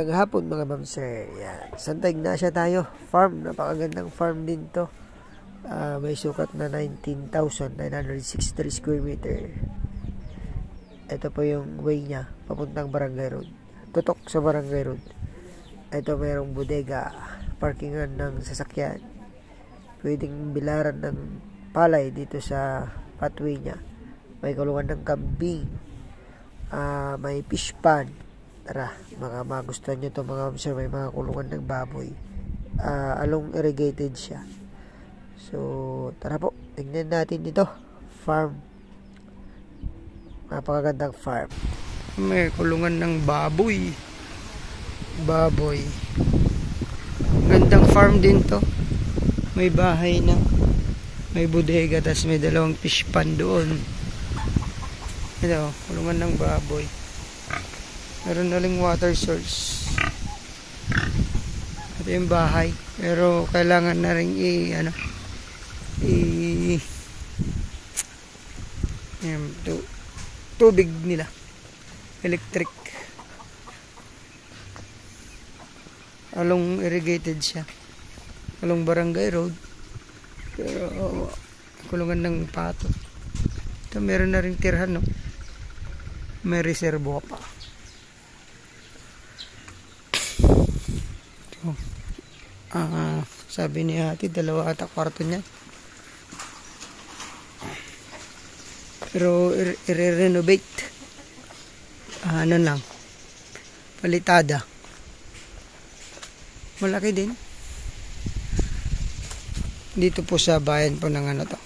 Magandang hapon mga ma'am sir. Yan. Santa Ignacia tayo. Farm. Napakagandang farm din to. May sukat na 19,963 square meter. Ito po yung way niya. Papuntang Barangay Road. Tutok sa Barangay Road. Ito mayroong bodega. Parkingan ng sasakyan. Pwedeng bilaran ng palay dito sa pathway niya. May kulungan ng kambing. May fish pan. Tara, mga magustuhan nyo ito mga sir, may mga kulungan ng baboy. Along irrigated siya. So, tara po, tingnan natin dito. Farm. Napakagandang farm. May kulungan ng baboy. Gandang farm din to. May bahay na. May bodega, tas may dalawang fish pan doon. Ito, kulungan ng baboy. Meron na ring water source. Ito yung bahay. Pero kailangan na rin tubig nila. Electric. Along irrigated siya. Along Barangay Road. Pero kulungan ng pato. Ito meron na ring tirhan, no? May reservo pa. Sabi ni ate, 2 ata kwarto niya. Pero i-renovate. Ano lang. Palitada. Malaki din. Dito po sa bayan po ng ano to.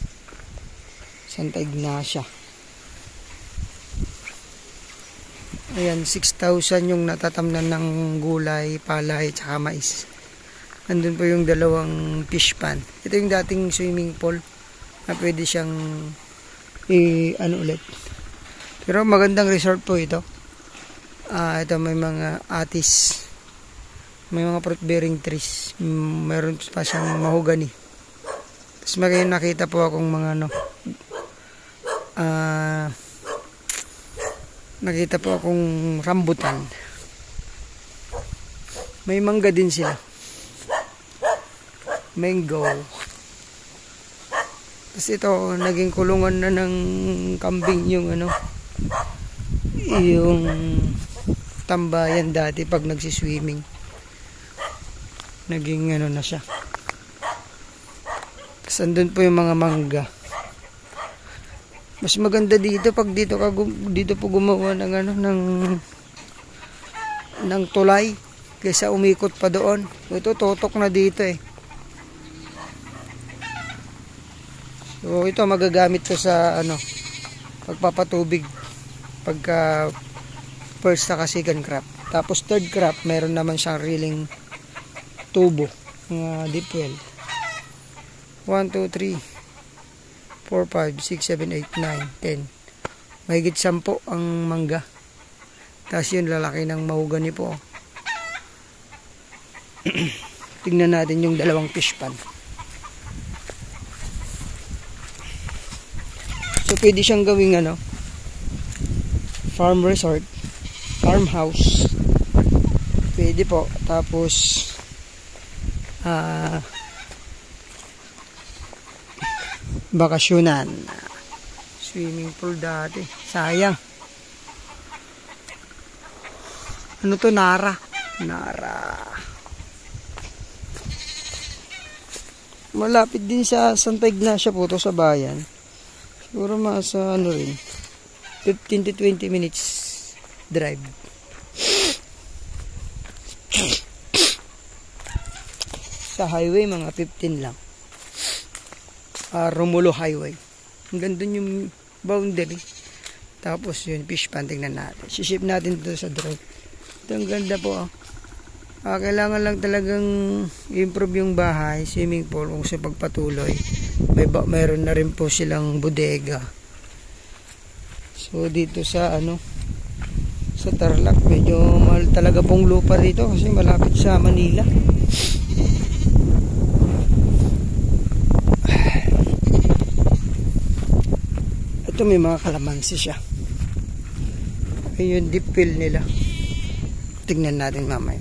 Santa Ignacia. Ayan, 6,000 yung natatamnan ng gulay, palay, tsaka mais. Andun po yung 2 fish pan. Ito yung dating swimming pool na pwede siyang ulit. Pero magandang resort po ito. Ito may mga atis. May mga fruit bearing trees. Meron pa siyang mahogany. Tapos may nakita po akong mga nakita po akong rambutan. May mangga din sila. Mango. Tapos ito, naging kulungan na ng kambing yung yung tambayan dati pag nagsiswimming. Naging na siya. Tapos andun po yung mga mangga. Mas maganda dito pag dito po gumawa ng tulay kaysa umikot pa doon. Ito totok na dito eh. So ito magagamit ko sa pagpapatubig pagka first saka second crop. Tapos third crop meron naman siyang riling tubo, mga deep well. 1, 2, 3 4, 5, 6, 7, 8, 9, 10. Mahigit 10 ang mangga. Tapos yun, lalaki ng mahogany po. Tingnan natin yung 2 fish pan. So pwede siyang gawing farm resort, farmhouse. Pwede po. Tapos bakasyonan. Swimming pool dati. Sayang. Ano to? Nara. Malapit din sa Santa Ignacia po to, sa bayan. Siguro masa 15 to 20 minutes drive. Sa highway mga 15 lang. Romulo Highway. Hanggang dun yung boundary. Tapos yun, fish pan, tingnan natin. Siship natin ito sa drone. Ito ang ganda po. Kailangan lang talagang improve yung bahay, swimming pool, kung sa pagpatuloy. Mayroon na rin po silang bodega. So dito sa sa Tarlac, medyo mahal talaga pong lupa dito kasi malapit sa Manila. Ito may mga kalamansi siya. Ayun, deep fill nila. Tignan natin mamaya.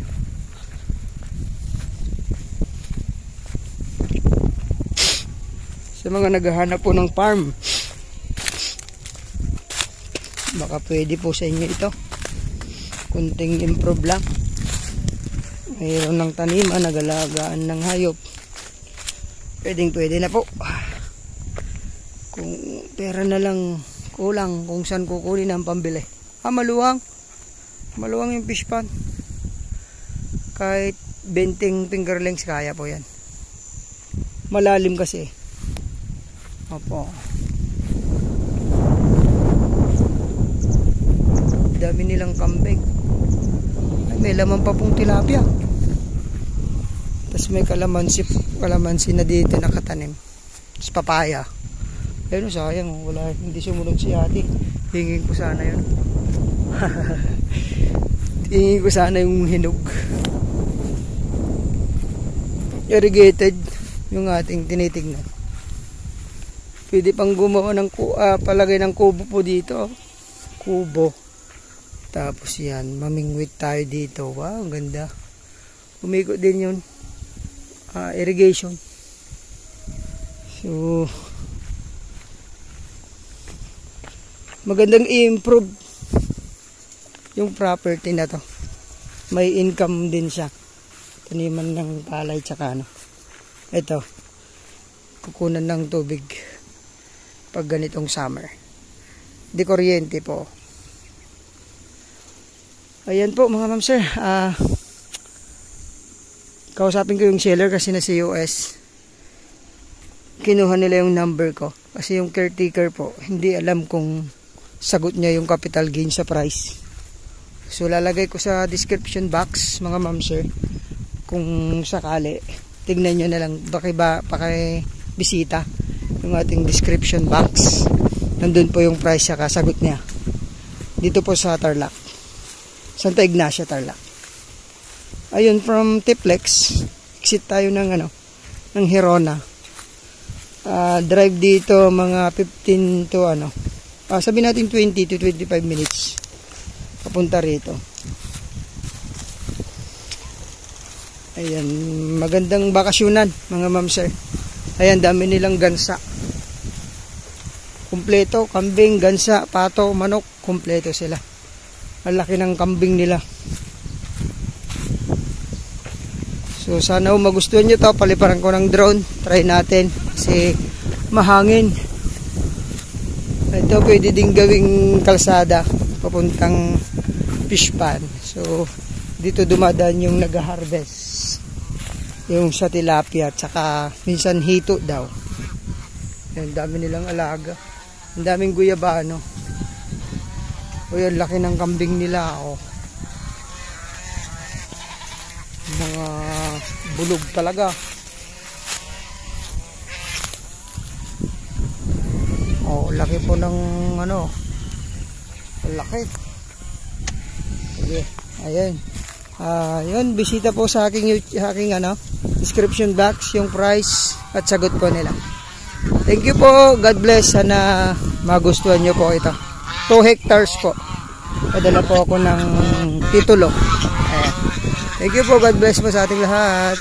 Sa mga naghahanap po ng farm, baka pwede po sa inyo ito. Kunting improve lang. Mayroon ng taniman, nagalagaan ng hayop. Pwede na po. Kung pera na lang kulang, kung saan kukunin ang pambili. Maluwang. Maluwang yung fish pond. Kahit 20 finger lengths kaya po yan. Malalim kasi. Opo. Dami nilang kambing. Ay, may laman pa pong tilapia. Tapos may kalamansi na dito nakatanim. Tapos papaya. Ayun, sayang, wala, hindi sumunod si ate. Hingin ko sana yun. Hingin ko sana yung hinog. Irrigated yung ating tinitignan. Pwede pang gumawa ng palagay ng kubo po dito. Kubo. Tapos yan, mamingwit tayo dito. Wow, ang ganda. Umikot din yun. Irrigation. So, magandang i-improve yung property na to. May income din siya. Taniman ng palay tsaka ano. Ito, kukunan ng tubig pag ganitong summer. Di kuryente po. Ayan po mga ma'am sir. Kausapin ko yung seller kasi nasa US. Kinuha nila yung number ko. Kasi yung caretaker po, hindi alam kung sagot niya yung capital gain sa price. So lalagay ko sa description box mga ma'am sir. Kung sakali, tignan nyo na lang. Pakibisita yung ating description box. Nandun po yung price sa kasagot niya. Dito po sa Tarlac. Santa Ignacia, Tarlac. Ayun, from Tiplex, exit tayo ng Hirona. Drive dito mga 15 to sabi natin 20 to 25 minutes papunta rito. Ayan, magandang bakasyunan mga ma'am sir. Ayan, dami nilang gansa. Kumpleto, kambing, gansa, pato, manok, kumpleto sila. Ang laki ng kambing nila. So sana magustuhan nyo to. Paliparan ko ng drone. Try natin kasi mahangin. Ito pwede din gawing kalsada papuntang fish pond. So dito dumadaan yung nag-harvest. Yung sa tilapia at saka minsan hito daw. Ang dami nilang alaga. Ang daming guyabano. O yan, laki ng kambing nila. Mga bulog talaga. Laki po ng laki. Sige, ayan. Yun, bisita po sa aking description box yung price at sagot po nila. Thank you po. God bless. Sana magustuhan nyo po ito. 2 hectares po. Padala po ako ng titulo. Ayan. Thank you po. God bless po sa ating lahat.